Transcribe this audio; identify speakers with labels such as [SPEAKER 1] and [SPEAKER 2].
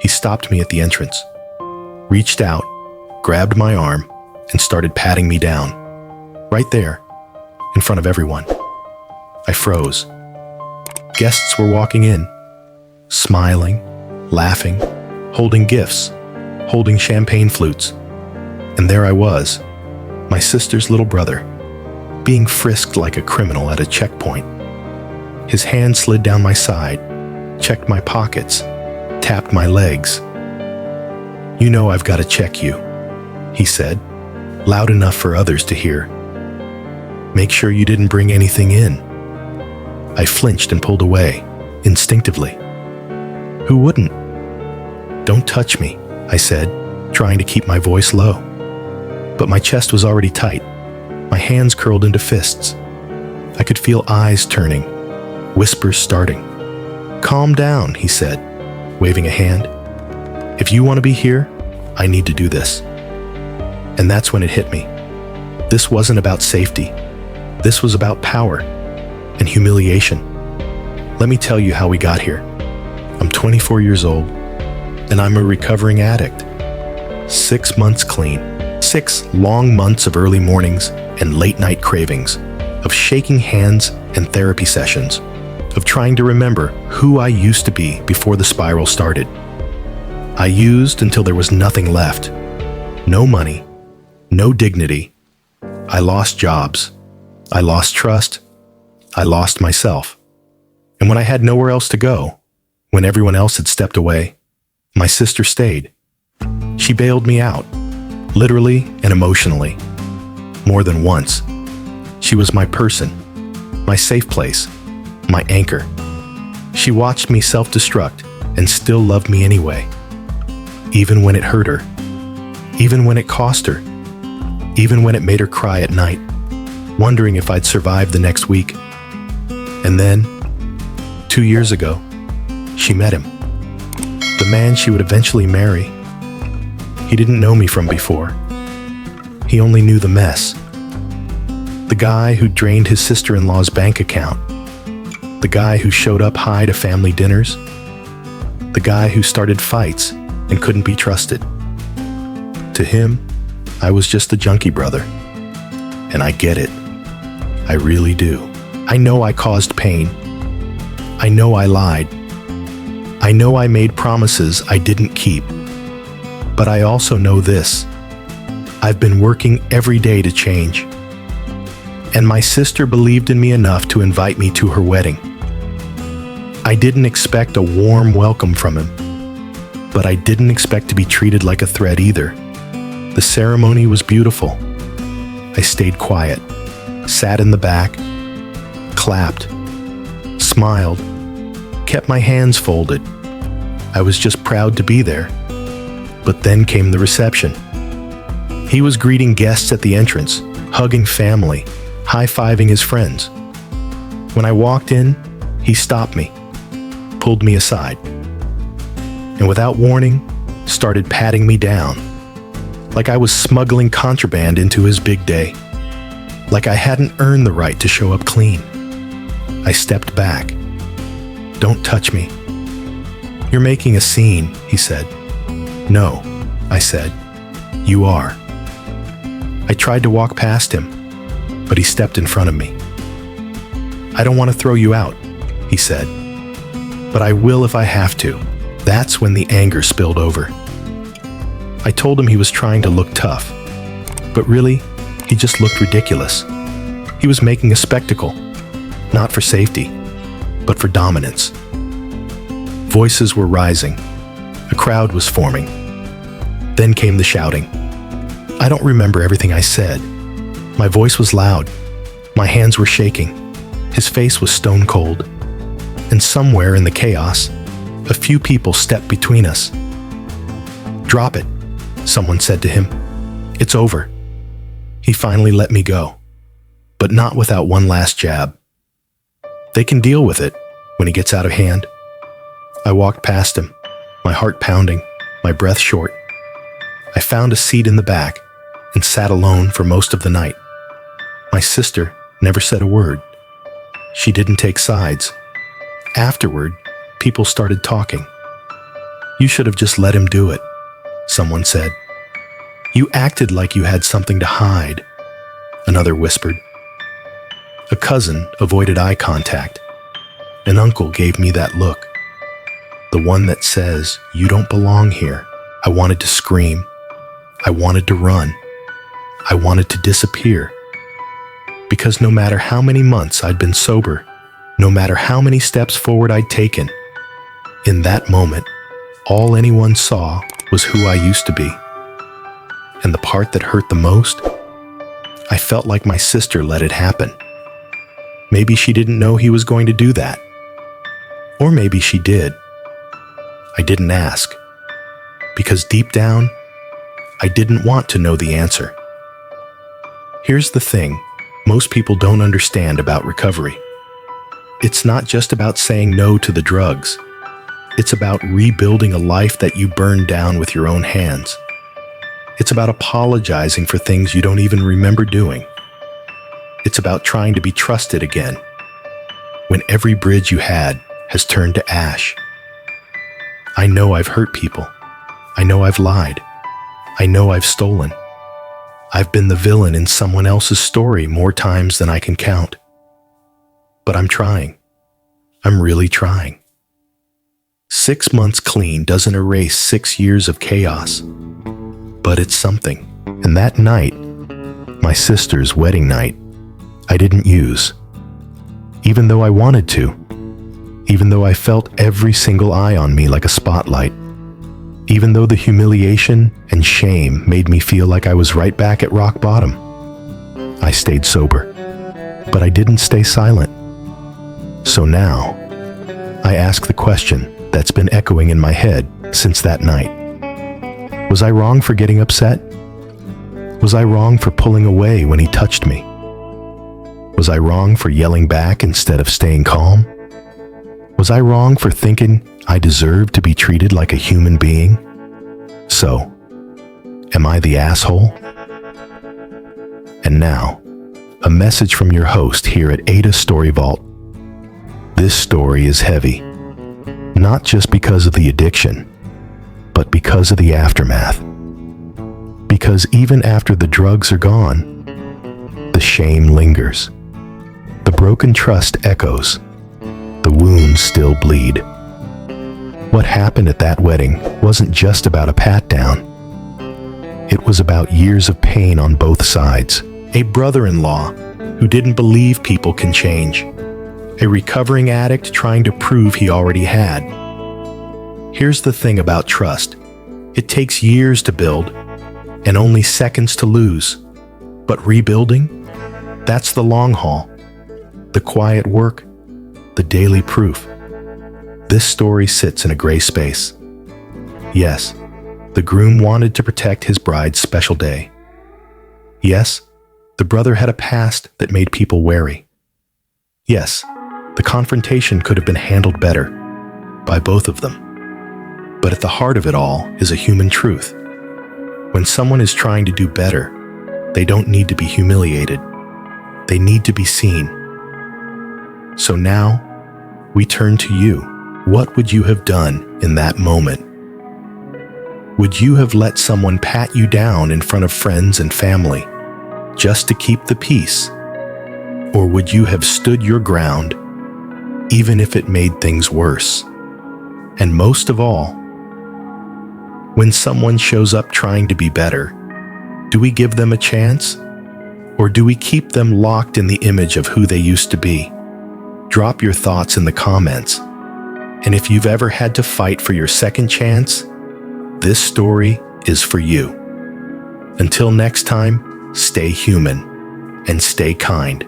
[SPEAKER 1] He stopped me at the entrance, reached out, grabbed my arm, and started patting me down. Right there, in front of everyone. I froze. Guests were walking in, smiling, laughing, holding gifts, holding champagne flutes. And there I was, my sister's little brother, being frisked like a criminal at a checkpoint. His hand slid down my side, checked my pockets, tapped my legs. "You know I've got to check you," he said, loud enough for others to hear. "Make sure you didn't bring anything in." I flinched and pulled away, instinctively. Who wouldn't? "Don't touch me," I said, trying to keep my voice low. But my chest was already tight, my hands curled into fists. I could feel eyes turning, whispers starting. "Calm down," he said, waving a hand. "If you want to be here, I need to do this." And that's when it hit me. This wasn't about safety. This was about power and humiliation. Let me tell you how we got here. I'm 24 years old, and I'm a recovering addict. 6 months clean. 6 long months of early mornings and late night cravings, of shaking hands and therapy sessions, of trying to remember who I used to be before the spiral started. I used until there was nothing left. No money, no dignity. I lost jobs. I lost trust. I lost myself. And when I had nowhere else to go, when everyone else had stepped away, my sister stayed. She bailed me out, literally and emotionally, more than once. She was my person, my safe place, my anchor. She watched me self-destruct and still loved me anyway, even when it hurt her, even when it cost her, even when it made her cry at night, wondering if I'd survive the next week. And then, 2 years ago, she met him, the man she would eventually marry. He didn't know me from before. He only knew the mess. The guy who drained his sister-in-law's bank account. The guy who showed up high to family dinners. The guy who started fights and couldn't be trusted. To him, I was just a junkie brother. And I get it. I really do. I know I caused pain. I know I lied. I know I made promises I didn't keep. But I also know this. I've been working every day to change. And my sister believed in me enough to invite me to her wedding. I didn't expect a warm welcome from him, but I didn't expect to be treated like a threat either. The ceremony was beautiful. I stayed quiet, sat in the back, clapped, smiled, kept my hands folded. I was just proud to be there. But then came the reception. He was greeting guests at the entrance, hugging family, high-fiving his friends. When I walked in, he stopped me, pulled me aside, and without warning, started patting me down, like I was smuggling contraband into his big day, like I hadn't earned the right to show up clean. I stepped back. "Don't touch me." "You're making a scene," he said. "No," I said. "You are." I tried to walk past him, but he stepped in front of me. "I don't want to throw you out," he said, "but I will if I have to." That's when the anger spilled over. I told him he was trying to look tough, but really, he just looked ridiculous. He was making a spectacle, not for safety, but for dominance. Voices were rising. A crowd was forming. Then came the shouting. I don't remember everything I said. My voice was loud. My hands were shaking. His face was stone cold. And somewhere in the chaos, a few people stepped between us. "Drop it," someone said to him. "It's over." He finally let me go, but not without one last jab. They can deal with it when he gets out of hand. I walked past him, my heart pounding, my breath short. I found a seat in the back and sat alone for most of the night. My sister never said a word. She didn't take sides. Afterward, people started talking. "You should have just let him do it," someone said. "You acted like you had something to hide," another whispered. A cousin avoided eye contact. An uncle gave me that look. The one that says, "You don't belong here." I wanted to scream. I wanted to run. I wanted to disappear. Because no matter how many months I'd been sober, no matter how many steps forward I'd taken, in that moment, all anyone saw was who I used to be. And the part that hurt the most, I felt like my sister let it happen. Maybe she didn't know he was going to do that. Or maybe she did. I didn't ask. Because deep down, I didn't want to know the answer. Here's the thing most people don't understand about recovery. It's not just about saying no to the drugs. It's about rebuilding a life that you burned down with your own hands. It's about apologizing for things you don't even remember doing. It's about trying to be trusted again, when every bridge you had has turned to ash. I know I've hurt people. I know I've lied. I know I've stolen. I've been the villain in someone else's story more times than I can count. But I'm trying. I'm really trying. 6 months clean doesn't erase 6 years of chaos. But it's something. And that night, my sister's wedding night, I didn't use. Even though I wanted to. Even though I felt every single eye on me like a spotlight. Even though the humiliation and shame made me feel like I was right back at rock bottom. I stayed sober. But I didn't stay silent. So now, I ask the question that's been echoing in my head since that night. Was I wrong for getting upset? Was I wrong for pulling away when he touched me? Was I wrong for yelling back instead of staying calm? Was I wrong for thinking I deserved to be treated like a human being? So, am I the asshole? And now, a message from your host here at AITA Story Vault. This story is heavy, not just because of the addiction, but because of the aftermath. Because even after the drugs are gone, the shame lingers. The broken trust echoes. The wounds still bleed. What happened at that wedding wasn't just about a pat-down. It was about years of pain on both sides. A brother-in-law who didn't believe people can change. A recovering addict trying to prove he already had. Here's the thing about trust. It takes years to build and only seconds to lose. But rebuilding? That's the long haul. The quiet work. The daily proof. This story sits in a gray space. Yes, the groom wanted to protect his bride's special day. Yes, the brother had a past that made people wary. Yes, the confrontation could have been handled better by both of them. But at the heart of it all is a human truth. When someone is trying to do better, they don't need to be humiliated. They need to be seen. So now, we turn to you. What would you have done in that moment? Would you have let someone pat you down in front of friends and family just to keep the peace? Or would you have stood your ground even if it made things worse? And most of all, when someone shows up trying to be better, do we give them a chance? Or do we keep them locked in the image of who they used to be? Drop your thoughts in the comments. And if you've ever had to fight for your second chance, this story is for you. Until next time, stay human and stay kind.